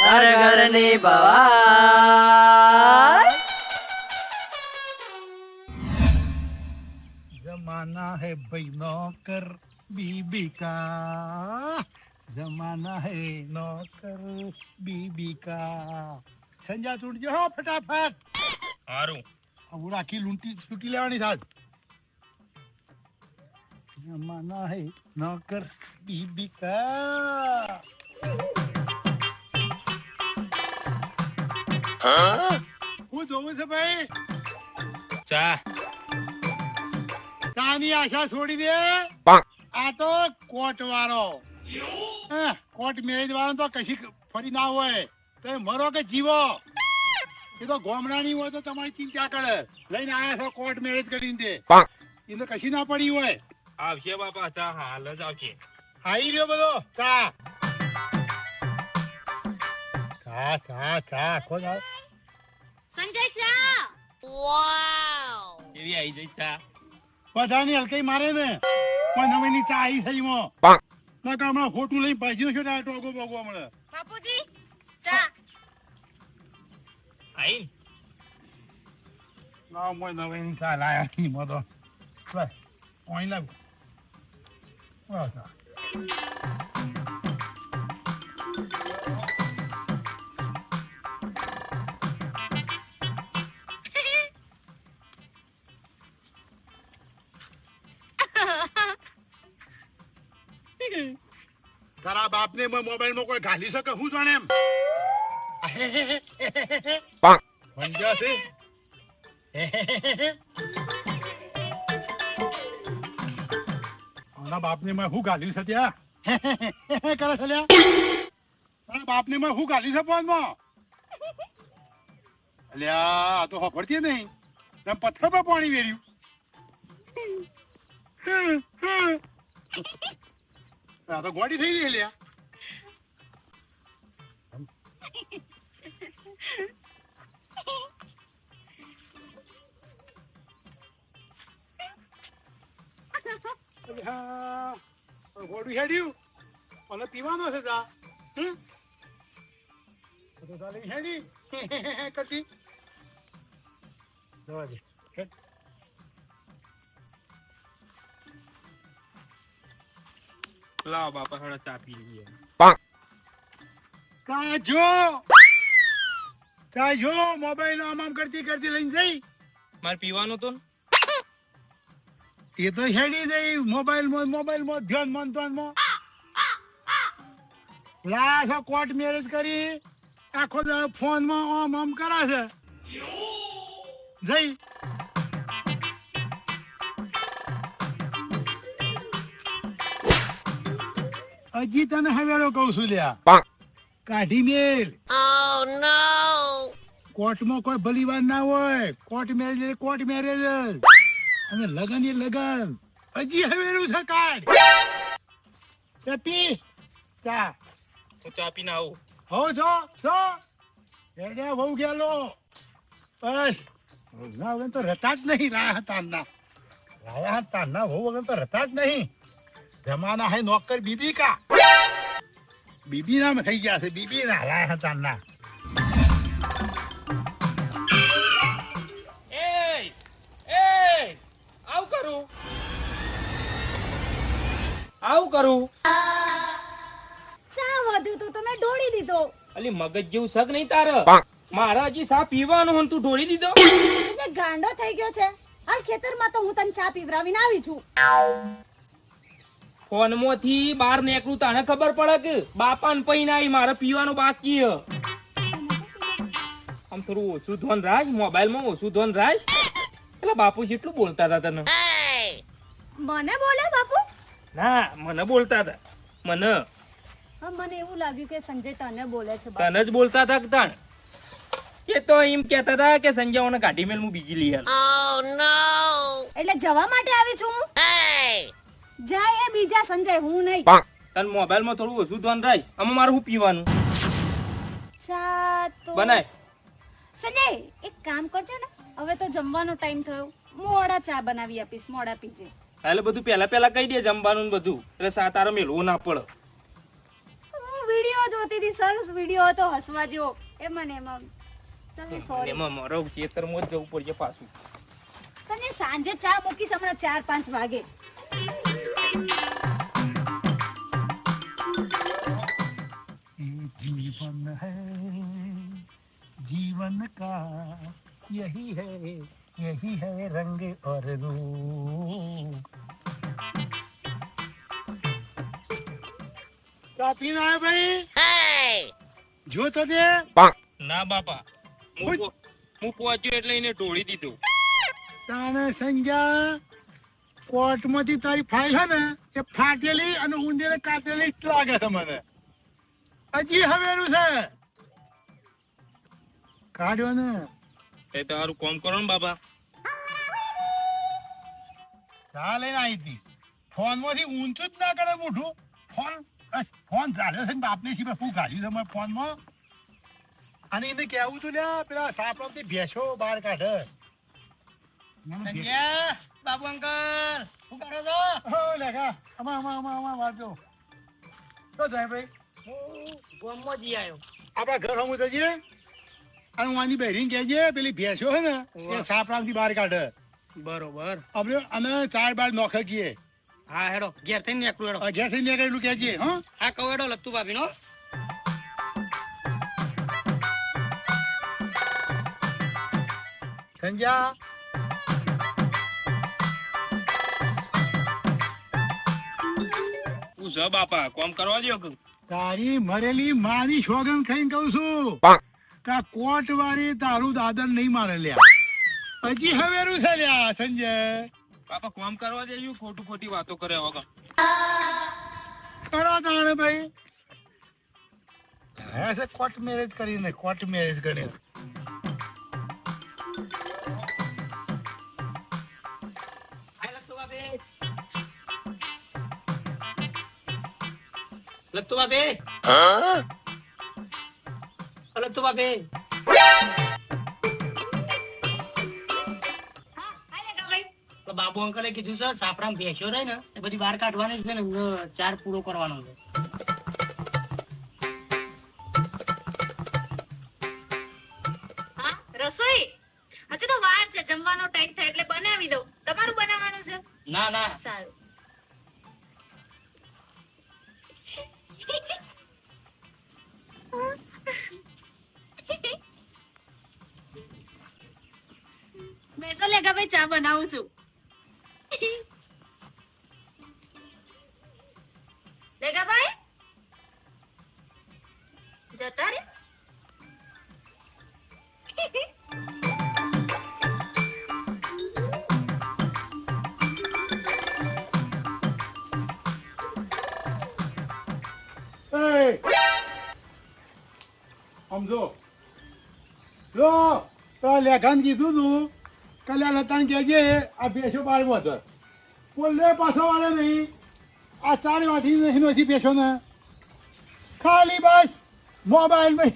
તારે ઘરની ભવાય जमाना है भाई नौकर बीबी का जमाना है नौकर बीबी का સંજા છૂટજો હો ફટાફટ હારું હું રાખી લૂંટી છૂટી લેવાની થાત જમાના है नौकर बीबी का હું જોઉં છે ભાઈ ચા ચાની આશા છોડી દે આ તો કોટ વાળો કોટ મેરેજ વાળો તો કશી ફરી ના હોય તો મરો કે જીવો એ તો ગોમડાની હોય તો તમારી ચિંતા કરે લઈને આયા છો કોર્ટ મેરેજ કરીને દે એ તો કશી ના પડી હોય આવશે બાપા ચા હાલ જ આવશે આવી રહ્યો બધો ચા ચા ચા ચા ખોલ સંજય ચા કેવી આવી જઈ ચા બધાની હલકાઈ મારે ને પણ હવે ની ચા આવી થઈ મો ના કે હમણાં ખોટું લઈને ભાજ્યો છો ને ટોગો બોગો મળે બાપુજી ચા આઈ ના મોય નવે ની ચા લાયા ની મો તો બસ ઓઈ લાવ બસ તારા બાપ ને મોબાઈલ માં કોઈ ઘાલી શકે હું જાણે એમ સમજ્યા છે તારા બાપ ને મેં હું ઘાલ્યું છે ત્યાં કરે છે લ્યા તારા બાપ ને મેં હું ઘાલ્યું છે ફોન માં અલ્યા આ તો ખબરતી નહીં તમે પથ્થર પર પાણી વેર્યું આ તો ગોડી થઈ ગઈ લ્યા ગોડું હેડ્યું મને પીવાનો છે તા હેડી કરતી જવા દે લાવ બાપા થોડા ચા પી લઈએ જો મોબાઈલ આમ કરતી કરતી લઈને જઈ મારે પીવાનું તો એ તો હેડી જઈ મોબાઈલ માં ધ્યાન મન લાસો કોર્ટ મેરેજ કરી આખો ફોન માં આમ કરે છે જઈ હજી તને હવેલો કઉ છું લ્યા કાઢી મેલ કોર્ટમાં કોઈ ભલી વાર ના હોય કોર્ટ મેરેજ અને લગન એ લગન હજી હવેલું છે કાઢ પી ચા હું ચા પીને આવું હો છો એડે બહુ ગયેલો બસ ના વગર તો રતા જ નહીં રાયા તારના બહુ વગર તો રતા જ નહીં જમાના હે નોકર બીબી કા બીબી નામ થઈ ગયા છે બીબી ના રાયા તારના આવું કરું ચા વધ્યું તો તમે ઢોળી દીધો અલી મગજ જેવું સગ નહીં તારે મારા હજી સા પીવાનું હોય તું ઢોળી દીધો જે ગાંડો થઈ ગયો છે હાલ ખેતરમાં તો હું તને ચા પીવરાવીને આવી છું ફોન માંથી બહાર નીકળું તને ખબર પડે કે બાપાને પૈને આવી મારે પીવાનું બાકી હે આમ થોડું ઓછું ધોન રાખ મોબાઈલ માં ઓછું ધોન રાખ એટલે બાપુ જેટલું બોલતા હતા તને મને બોલે બાપુ ના મને બોલતા હતા મને મને એવું લાગ્યું કે સંજય તને બોલે છે તને જ બોલતા હતા કે તાણ એ તો એમ કહેતા હતા કે સંજયને ગાડી મેલ હું બીજી લઈ આવું એટલે જવા માટે આવી છું હું જાય એ બીજા સંજય હું નહીં તને મોબાઈલ માં થોડું ઓછું ધ્યાન રાખ આમાં મારે શું પીવાનું ચા તો બનાય સંજય એક કામ કરજે ને હવે તો જમવાનો ટાઈમ થયો મોડા ચા બનાવી આપીશ મોડા પીજે એટલે બધું પેલા કહી દે જમવાનું ને બધું એટલે તારો મેલવું ના પડે હું વિડિયો જોતી કરતી હતી સરસ વિડીયો હતો હસવા જેવો એમાં ને એમાં તમે સોરી એમાં મારો ખેતરમાં જ જવું પડશે પાછું. તને સાંજે ચા મૂકીશ હમણાં 4-5 વાગે. जीवन है जीवन का यही है रंग और रूप. ચા પીને આયો ભાઈ? જો તો દે. ના બાપા, હું પહોંચ્યો એટલે એને ઢોળી દીધું. તાણે સંજ્ઞા કોર્ટમાંથી તારી ફાઇલ છે ને એ ફાટેલી અને ઊંધેને કાટેલી જ લાગે છે મને. હજી હવેરું છે કાઢ્યો ને. એ તારું કોમ કરો ને બાપા. ચા લઈને આવી હતી. ફોન માંથી ઊંચું જ ના કરે મોઢું. ફોન ચાલ્યો છે ને બાપની સિવાય શું કાઢ્યું છે મારા ફોનમાં. અને એને કેવું તું ને પેલા સાપરાથી ભેંસો બહાર કાઢે. બાબુ અંકલ શું કરો છો? હો લેખા અમાર વાંચો શું થાય ભાઈ? ગામમાં જઈ આવ્યો. આપડા ઘર હમું થઈએ અને હું આની બહેરીને કહેજે પેલી ભેંસો છે ને એ સાપરાથી બહાર કાઢે. બરોબર. આપણે અને 4 બાર નોખે કીએ. હા હેડો ઘેર થઈને નીકળું હેડો. ઘેર થઈને નીકળેલું કહેજે. હા હા કહું હેડો લત્તુ ભાભી નો. સંજા હું છે બાપા કોમ કરવા દો કે તારી મરેલી મારી સોગન ખાઈને કહું છું કે કોટ વાળી તારું દાદન નહીં મારે લ્યા. હજી હવેરું છે લ્યા સંજય. બાપા કોમ કરવા દેજો, ખોટું ખોટી વાતો કરે વગર. કરો તાણે ભાઈ. હે છે કોર્ટ મેરેજ કરીને કોર્ટ મેરેજ કરીને. લત્તુ ભાભી લત્તુ ભાભી બાબુ અંકલે કીધું છે સાપરામ ભેંસો રહી ને એ બધી બહાર કાઢવાની છે ને 4 પૂરો કરવાનો છે. રસોઈ હજુ તો વાર છે, જમવાનો ટાઈમ થાય એટલે બનાવી દઉં. તમારું બનાવવાનું છે? ના ના સારું. બેસો લેગા ભાઈ, ચા બનાવું છું. લેગા ભાઈ જતા રે. સમજો જો તો લેખાન કીધું તું કલ્યા લતાને કહેજે આ ભેંસો બહાર વધે. બોલે પાછો વાળે નહીં. આ 4 વાઠી નહીં નથી ભેંસો ને. ખાલી બસ મોબાઈલમાં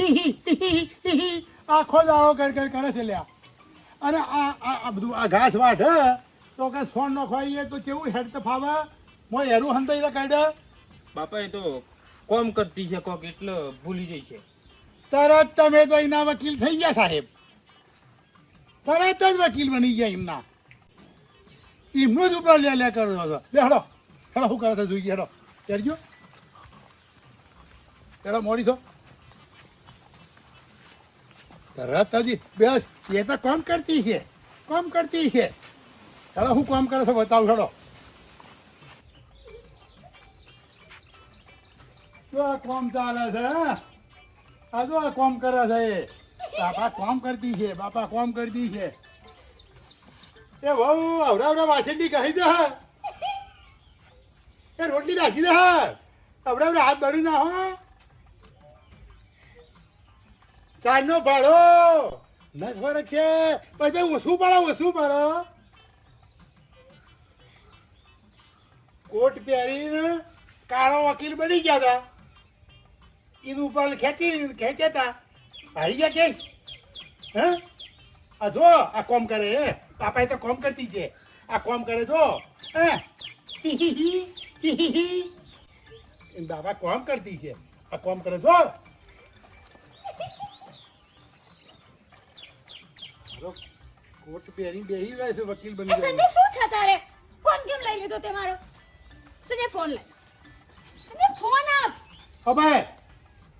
આખો દાડો કર કરે છે લ્યા. અને આ બધું આ ઘાસ વાઢે તો કે સોન નો ખવાઈએ તો કેવું હેડ તો ફાવે. મોય હેરું હંતાઈ કાઢે. બાપા એ તો કોમ કરતી છે કોક એટલે ભૂલી જાય છે. તરત તમે તો એના વકીલ થઈ ગયા સાહેબ. તરત જ વકીલ બની ગયા એમના. એમનું જ ઉપર લે કરો છો. લે હેડો હેડો શું કરે છે જોઈએ. હેડો ચડજો હેડો મોડી છો. તરત જ બસ એ તો કામ કરતી છે કામ કરતી છે. હેડો શું કામ કરે છે બતાવું. હેડો શું આ કામ ચાલે છે? આ જો આ કામ કરે છે. બાપા કામ કરતી છે. બાપા કામ કરતી છે. એ બહુ અવડા વાસણની કહી દે. એ રોટલી નાખી દે. અવડા હાથ ભરી ના હો. ચારનો ભાડો 10 વર્ષ છે. પછી ઓછું પડો. કોટ પહેરીને કાળો વકીલ બની ગયા હતા. એનું ઉપર ખેંચ્યા હારી ગયા કેસ. હે આ જો આ કોમ કરે. હે પાપા તો કોમ કરતી છે. આ કોમ કરે જો. હે બાપા કોમ કરતી છે. આ કોમ કરે જો. કોટ પહેરી બેહી જાય છે વકીલ એ બની સંજય જાય શું છે તારે ફોન કેમ લઈ લીધો તે મારો સંજય ફોન લે સંજય ફોન આપ હવે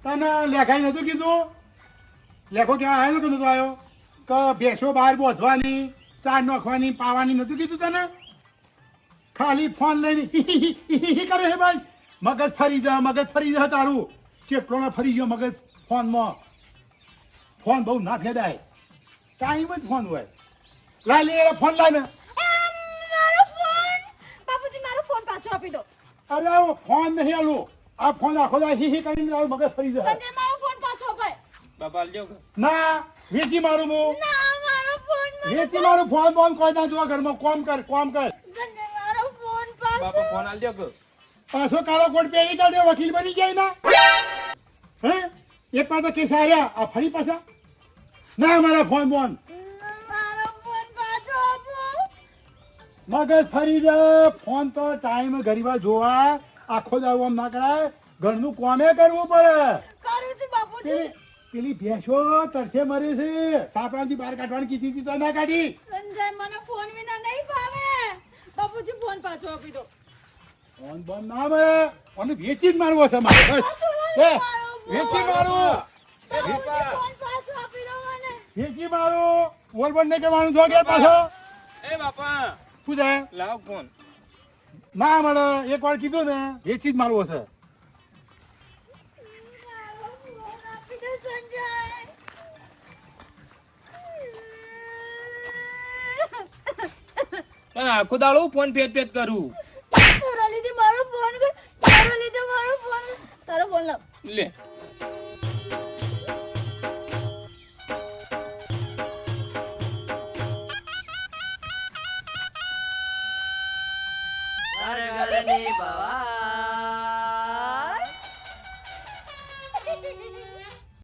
તને લેખાઈ નતું કીધું લેખો ક્યાં આવ્યો કે નતો આવ્યો કે ભેંસો બહાર બોધવાની ચા નાખવાની પાવાની નતું કીધું તને ખાલી ફોન લઈને હી કરે છે ભાઈ મગજ ફરી જા તારું ચેટલો ફરી ગયો મગજ ફોનમાં ફોન બહુ ના ફેદાય ટાઈમ જ ફોન હોય લાય લે ફોન લાય ને મારો ફોન બાપુજી મારો ફોન પાછો આપી દો અરે આ ફોન નહીં આલું આ ફોન આખો દા હી કરીને તારું મગજ ફરી જાય સંજય મારો ફોન પાછો અપાય બાપા આલજો કે ના વેચી મારું હું ના મારો ફોન વેચી મારું ફોન બોન કોઈ ના જોવા ઘરમાં કોમ કર સંજય મારો ફોન પાછો બાપા ફોન આલજો કે પાછો કાળો કોટ પહેરી કાઢ્યો વકીલ બની જાય ના હે એક પાછો કેસ આવ્યા આ ફરી પાછા ના મારા ફોન બોન મારો ફોન પાછો આપો મગજ ફરી જાય ફોન તો ટાઈમ ગરીબા જોવા આખો દાવ આમ ના કરાય ઘરનું કોમે કરવું પડે કરું છું બાપુજી પેલી ભેંસો તરસે મરે છે સાપડાથી બહાર કાઢવાની કીધી હતી તો ના કાઢી સંજય મને ફોન વિના નહીં ફાવે બાપુજી ફોન પાછો આપી દો ફોન બોન ના મળે અને વેચી જ મારવો છે મારે બસ વેચી મારું બાપુજી ફોન પાછો આપી દો મને વેચી મારું બોલ બોલ નહીં કહેવાનું જો ઘેર પાછો એ બાપા શું છે લાવ ફોન ના મળે એક વાર કીધું ને વેચી જ મારવો છે મારો ફોન આપી દો સંજય પણ આખો દાડો ફોન ફેટ કરું તારા લીધે મારો ફોન તારા લીધે મારો ફોન તારો ફોન લાવ લે ઘર ઘરની બવા